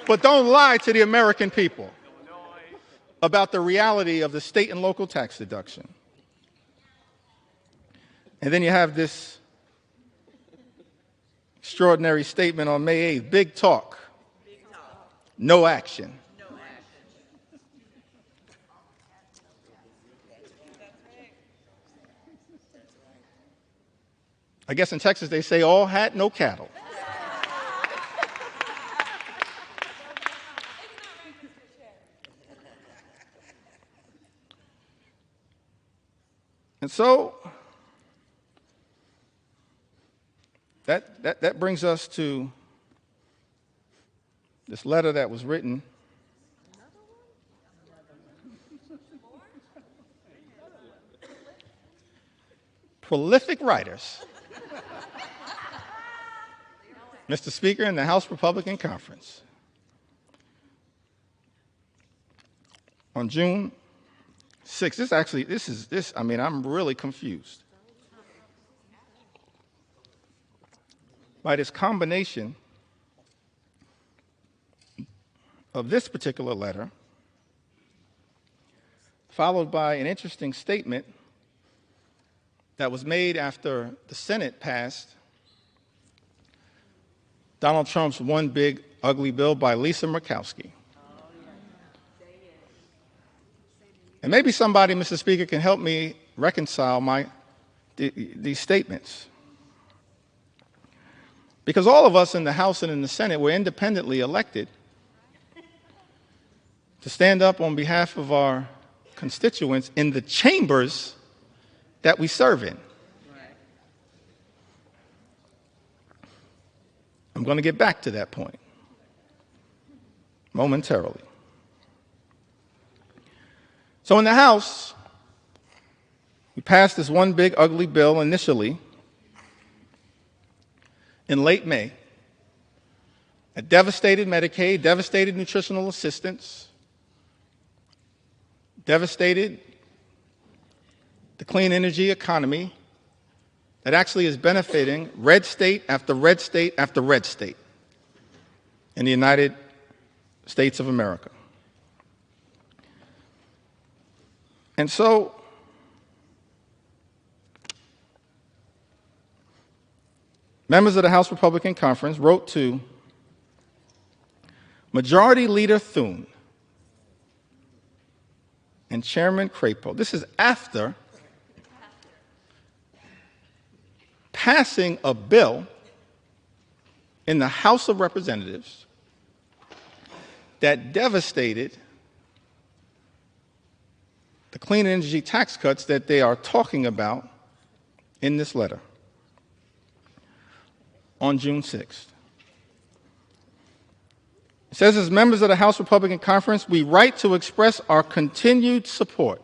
But don't lie to the American people about the reality of the state and local tax deduction. And then you have this extraordinary statement on May 8th, big talk, no action. I guess in Texas they say all hat, no cattle. And so that brings us to this letter that was written prolific writers. Mr. Speaker, in the House Republican Conference on June 6th. I'm really confused by this combination of this particular letter, followed by an interesting statement that was made after the Senate passed Donald Trump's one big ugly bill by Lisa Murkowski. And maybe somebody, Mr. Speaker, can help me reconcile these statements. Because all of us in the House and in the Senate were independently elected to stand up on behalf of our constituents in the chambers that we serve in. I'm going to get back to that point momentarily. So in the House, we passed this one big ugly bill initially in late May that devastated Medicaid, devastated nutritional assistance, devastated the clean energy economy that actually is benefiting red state after red state after red state in the United States of America. And so members of the House Republican Conference wrote to Majority Leader Thune and Chairman Crapo. This is after passing a bill in the House of Representatives that devastated the clean energy tax cuts that they are talking about in this letter on June 6th. It says, as members of the House Republican Conference, we write to express our continued support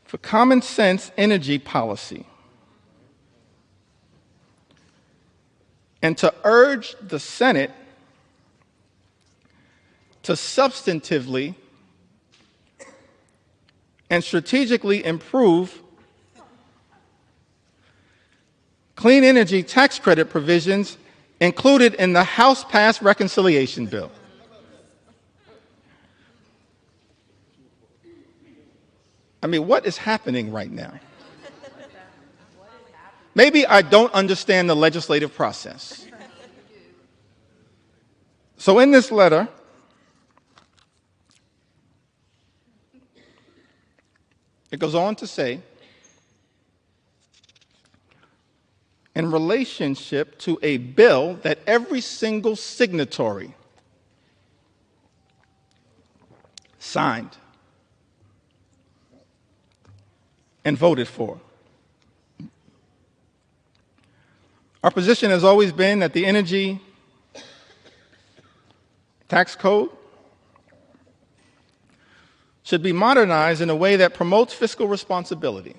for common sense energy policy and to urge the Senate to substantively and strategically improve clean energy tax credit provisions included in the House-passed reconciliation bill. I mean, what is happening right now? Maybe I don't understand the legislative process. So in this letter, it goes on to say, in relationship to a bill that every single signatory signed and voted for. Our position has always been that the energy tax code should be modernized in a way that promotes fiscal responsibility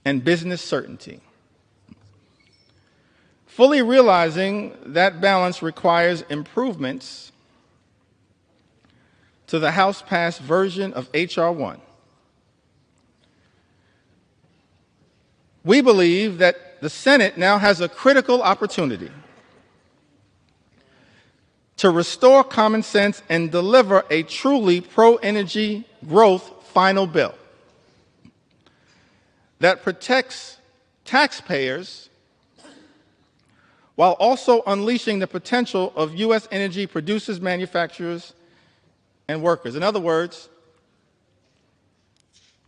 and business certainty. Fully realizing that balance requires improvements to the House-passed version of H.R. 1. We believe that that the Senate now has a critical opportunity to restore common sense and deliver a truly pro-energy growth final bill that protects taxpayers while also unleashing the potential of U.S. energy producers, manufacturers, and workers. In other words,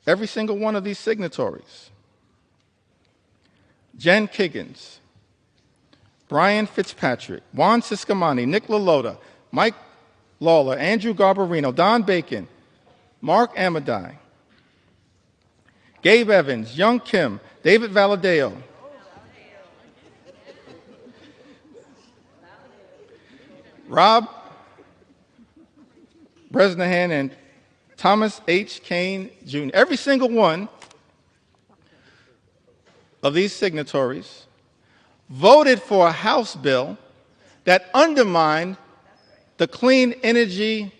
every single one of these signatories, Jen Kiggins, Brian Fitzpatrick, Juan Ciscomani, Nick LaLota, Mike Lawler, Andrew Garbarino, Don Bacon, Mark Amadei, Gabe Evans, Young Kim, David Valadao, Rob Bresnahan, and Thomas H. Kane Jr. Every single one of these signatories voted for a House bill that undermined the clean energy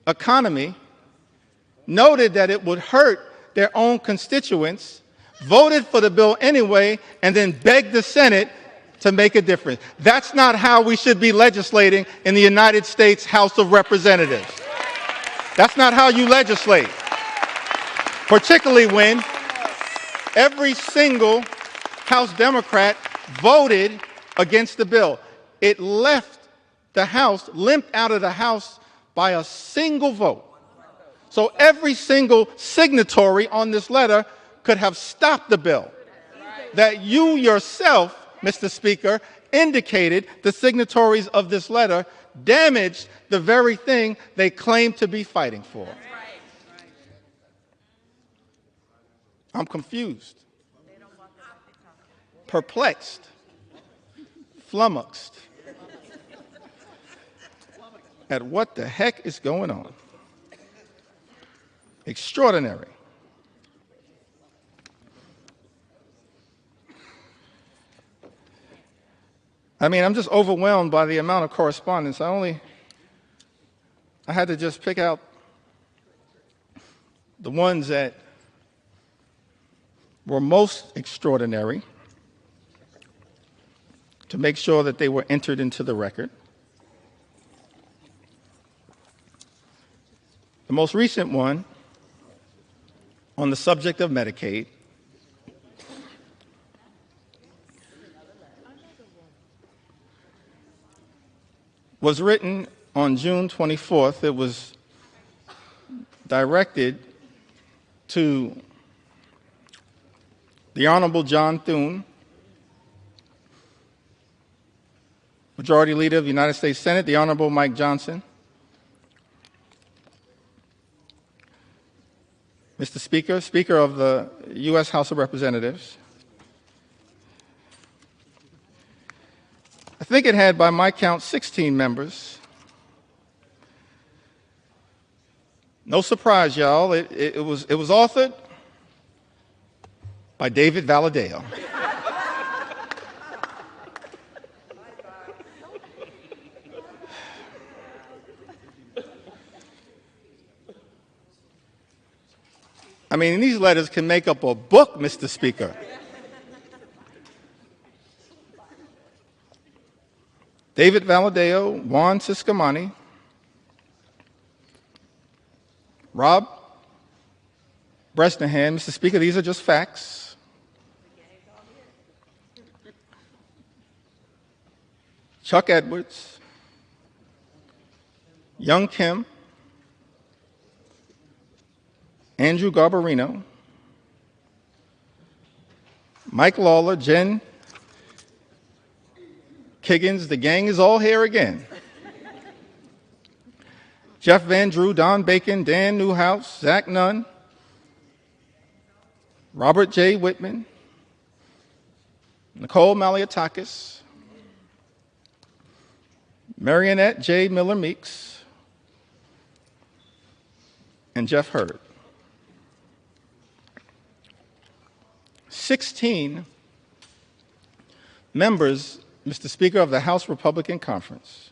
economy, noted that it would hurt their own constituents, voted for the bill anyway, and then begged the Senate to make a difference. That's not how we should be legislating in the United States House of Representatives. That's not how you legislate, particularly when every single House Democrat voted against the bill. It left the House, limped out of the House by a single vote. So every single signatory on this letter could have stopped the bill that you yourself, Mr. Speaker, indicated the signatories of this letter damaged the very thing they claim to be fighting for. I'm confused, perplexed, flummoxed at what the heck is going on. Extraordinary. I mean, I'm just overwhelmed by the amount of correspondence. I had to just pick out the ones that were most extraordinary to make sure that they were entered into the record. The most recent one on the subject of Medicaid was written on June 24th. It was directed to the Honorable John Thune, Majority Leader of the United States Senate, the Honorable Mike Johnson, Mr. Speaker, Speaker of the U.S. House of Representatives. I think it had, by my count, 16 members. No surprise, y'all. It was authored by David Valadao. I mean, these letters can make up a book, Mr. Speaker. David Valadao, Juan Ciscomani, Rob Bresnahan. Mr. Speaker, these are just facts. Chuck Edwards, Young Kim, Andrew Garbarino, Mike Lawler, Jen Kiggins, the gang is all here again. Jeff Van Drew, Don Bacon, Dan Newhouse, Zach Nunn, Robert J. Whitman, Nicole Maliotakis, Marionette J. Miller Meeks, and Jeff Hurd. 16 members, Mr. Speaker, of the House Republican Conference,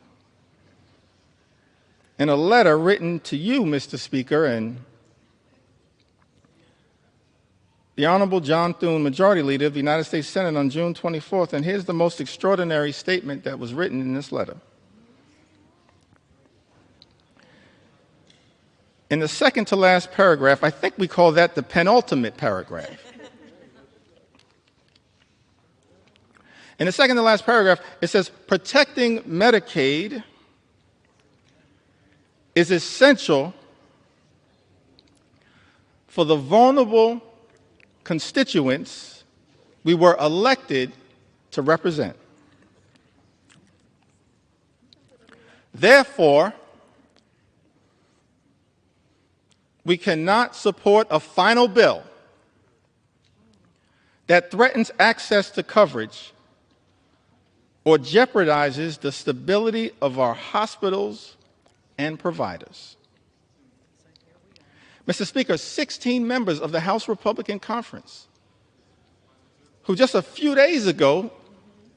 in a letter written to you, Mr. Speaker, and the Honorable John Thune, Majority Leader of the United States Senate on June 24th, and here's the most extraordinary statement that was written in this letter. In the second to last paragraph, I think we call that the penultimate paragraph. In the second to last paragraph, it says, protecting Medicaid is essential for the vulnerable constituents we were elected to represent. Therefore, we cannot support a final bill that threatens access to coverage or jeopardizes the stability of our hospitals and providers. Mr. Speaker, 16 members of the House Republican Conference, who just a few days ago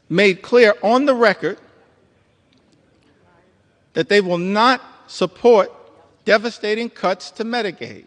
made clear on the record that they will not support devastating cuts to Medicaid.